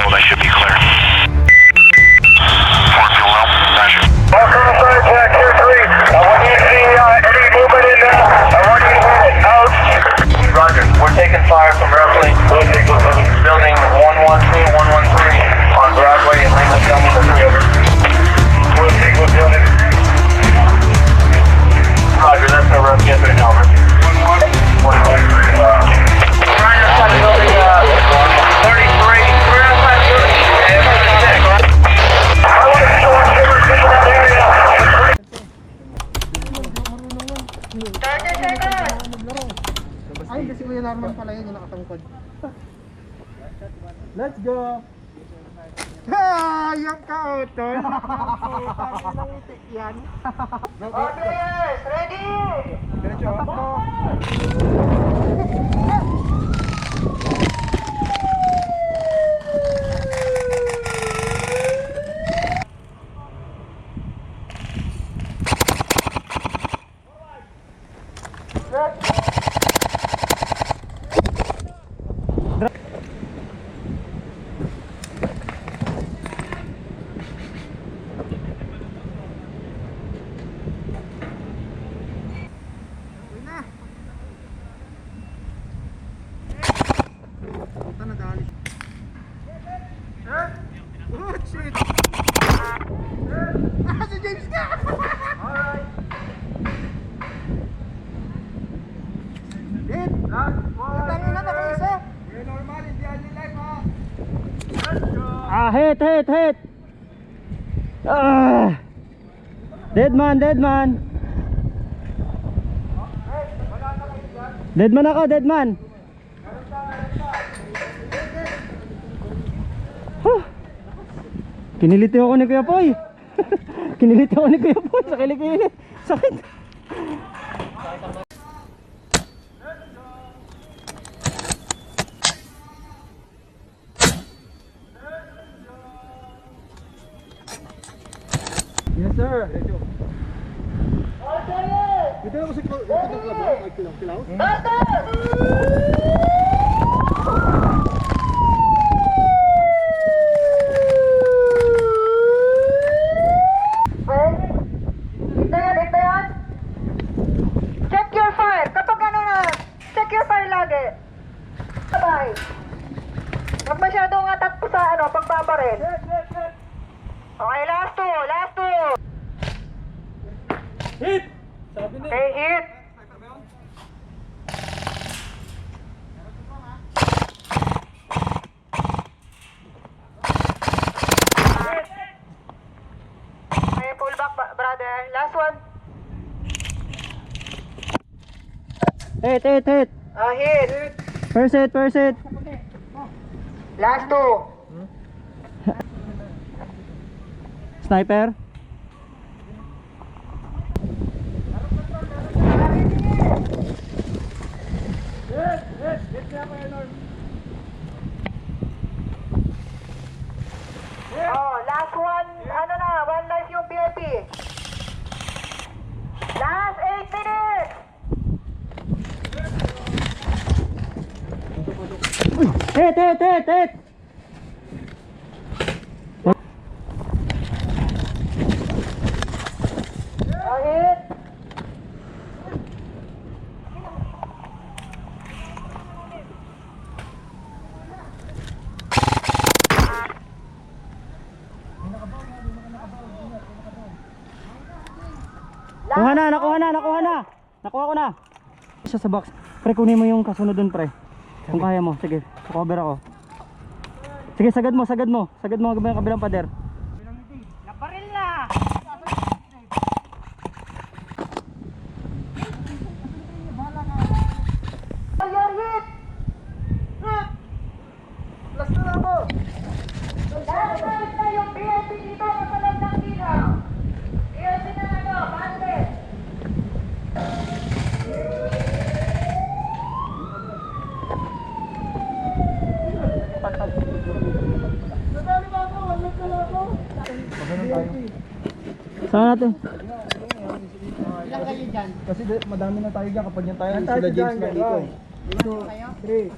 hold. I should be clear. Form fuel low. Roger. Jack, here 3. When you see any movement in there, I want you to hit it out. Roger. We're taking fire from roughly building 112, 113 on Broadway and Lincoln County, the 3 over. We'll building. Roger, that's a rough get right now, over. 113. Right outside the building, 33. We're outside the building. I want to show up everything in that area. 30 seconds. Ay, hindi si Kuya Norman pala yun, yung nakatungkod. Let's go! Ha! Yung kautol! Ang itik yan. Audience, ready? Diretso. Oh shit! Ah, si James ka! Alright! Hit! Last one! Natangin na isa! We're normal, hindi only life ha! Let's go! Ah, hit! Ah! Dead man! Dead man ako, dead man! Huh. Kiniliti ako ni Kuya Poy. Kiniliti ako ni Kuya Poy sa kilikili. Sakit. Yes sir. Dito ako sa kilaw. Ito yan. Check your fire. Kapag ano na, check your fire lagi. Sabay. Huwag masyadong atak po sa pagbabaril. Okay, last two. Hit! Sabi na. Okay, hit. Okay, pull back, brother. Last one. Hit. Hit. First hit. Last two. Sniper. Oh, last one. One life yung VIP. Last 8 minutes. Hit. Hit. Nakuha na. Nakuha ko na. Isa sa box. Pre, kunin mo yung kasunod dun, pre. Kung kaya mo. Sige, cover ako. Sige, sagad mo. Sagad mo ang kabilang pader. Naparil na. Your hit. Last na ako! Last night na yung VIP dito sa loob ng ilaw. VIP na bandit. Nadali ba ako? Wala ka lang ako? Saan natin? Ilan kayo dyan? Kasi madami na tayo dyan kapag yan tayo sila James na dito. 1, 2, 3,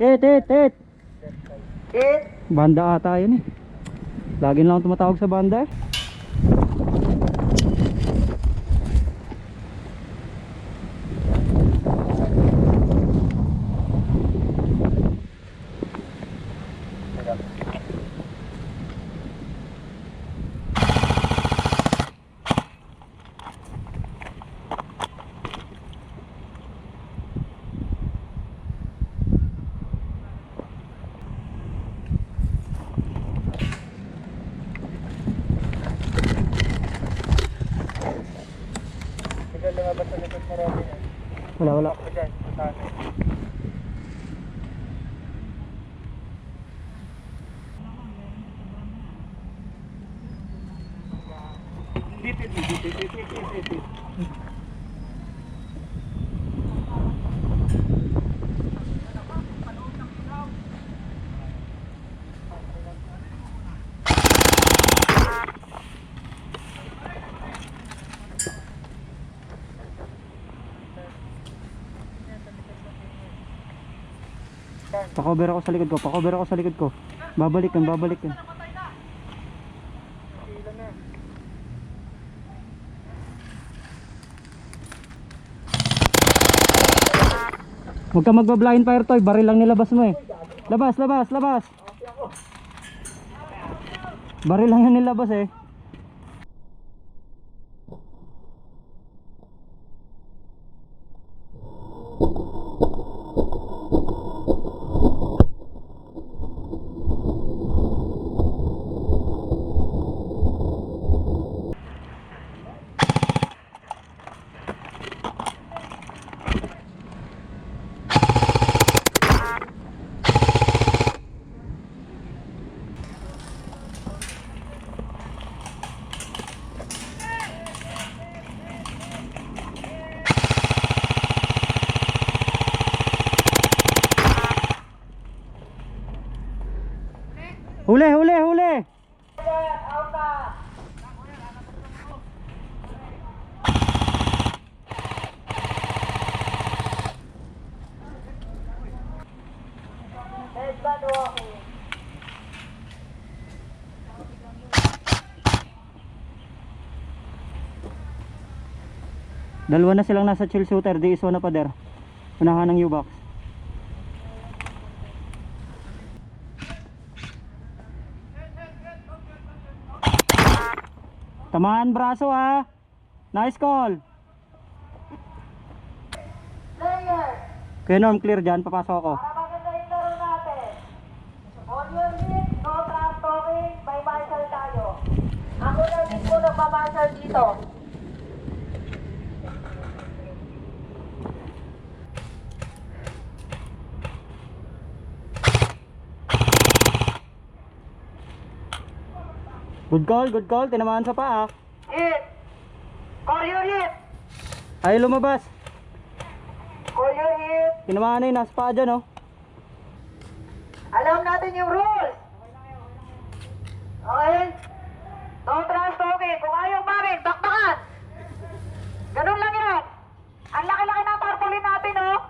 Hit. Hit. Banda ata yun eh. Lagi na lang tumatawag sa banda eh. Bigla lumabas sa likod mo, Robin. Wala. Diyan, sa akin. Pakover ako sa likod ko. Babalik yan. Huwag ka magba-blind fire toy, baril lang nilabas mo eh. Labas. Baril lang yan nilabas eh. Huli! Dalawa na silang nasa chill shooter, di iso na pader. Unahan ng U-box. Tamaan braso ha. Nice call. Player. Kaya Norm, clear dyan, papasok ako. Para maganda yung laro natin. On your feet, no trash talking, may marshal tayo. Ako na mismo nagmamarshal dito. Good call, tinamaan sa paa. Hit. Call your hit. Ay lumabas. Call your hit. Tinamaan na yun, nasa paa dyan oh. Alam natin yung rules. Okay? No trash talking. Kung ayaw mamin, bakbakan. Ganun lang yan. Ang laki-laki ng tarpaulin natin, oh.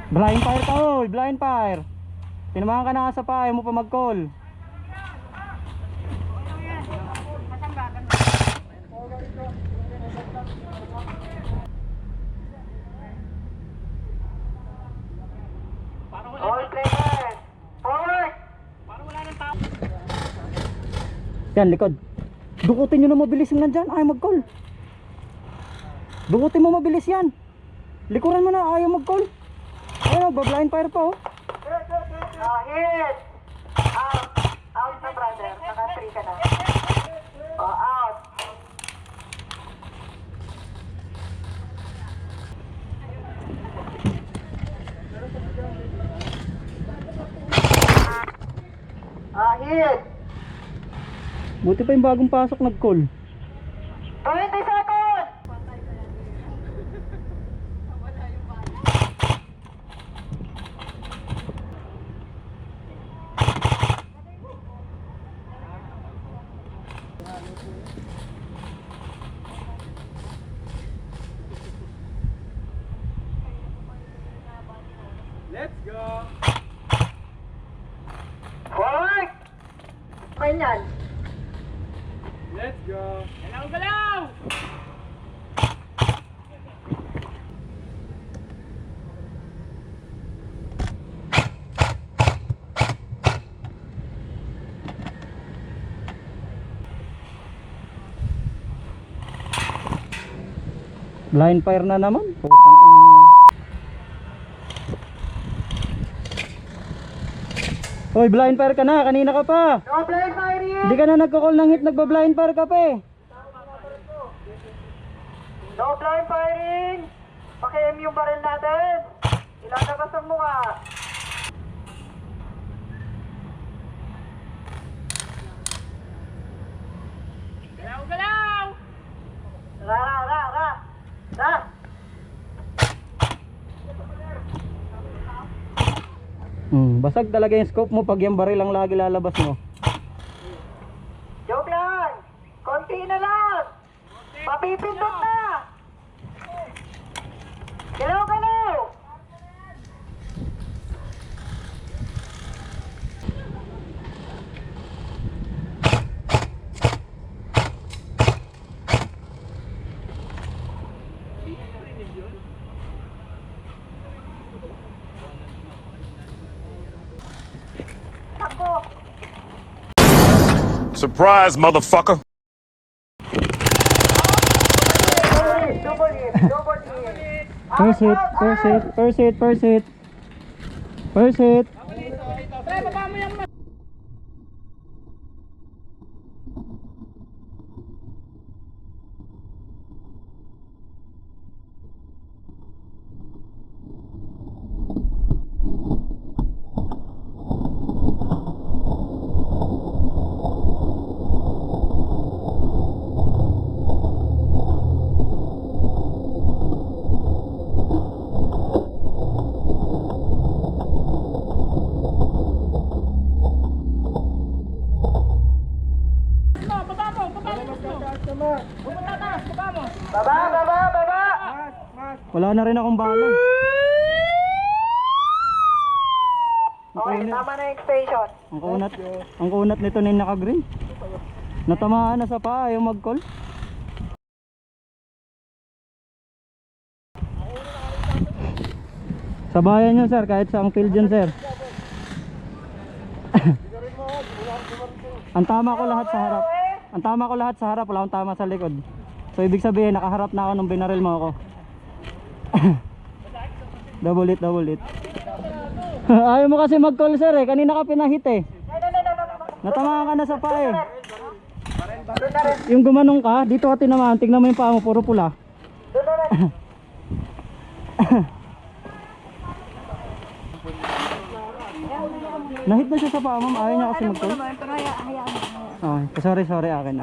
Blind fire ka oy, blind fire. Tinamaan ka na sa paa, ayaw mo pa mag-call. All players. Forward. Yan, likod. Dukutin nyo na mabilis yung nandyan, ayaw mag-call. Dukutin mo mabilis yan. Likuran mo na, ayaw mag-call. Ayun, ba-blind fire pa oh. Hit. Out. Out na, brother. Naka-3 ka na. Oh, out. Hit. Buti pa yung bagong pasok nag-call. 20 seconds. Let's go! Forward! Kailan? Let's go! Galaw, galaw! Blind fire na naman. Putang inang yan. Hoy, blind fire ka na. Kanina ka pa. No blind firing! Hindi ka na nagko-call ng hit. Nagba-blind fire ka pa eh. No blind firing! Pakiam yung baril natin! Ilalabas ang mukha! Galaw, galaw! Ra! Basag talaga yung scope mo pag yung baril ang lagi lalabas mo. Joke lang! Konti na lang! Mapipindot na! Galaw, galaw! Takbo! Surprise, motherfucker. Double hit! First hit, first hit, first hit, first hit. First hit. Baba! Wala na rin akong bala. Okay, tama na yung station. Ang kunat nito na yung naka-green. Natamaan na sa paa, ayaw mag-call. Sabayan nyo sir, kahit sa ang field yun sir. Ang tama ko lahat sa harap. Ang tama ko lahat sa harap, wala akong tama sa likod. So ibig sabihin, nakaharap na ako nung binaril mo ako. Double hit. Ayaw mo kasi mag-call sir eh, kanina ka pinahit eh. Natamaan ka na sa paa eh. Yung gumanong ka, dito ka tinamaan, tingnan mo yung paa mo, puro pula. Nahit na siya sa paa ma'am, ayaw niya kasi mag-call. Okay, sorry akin.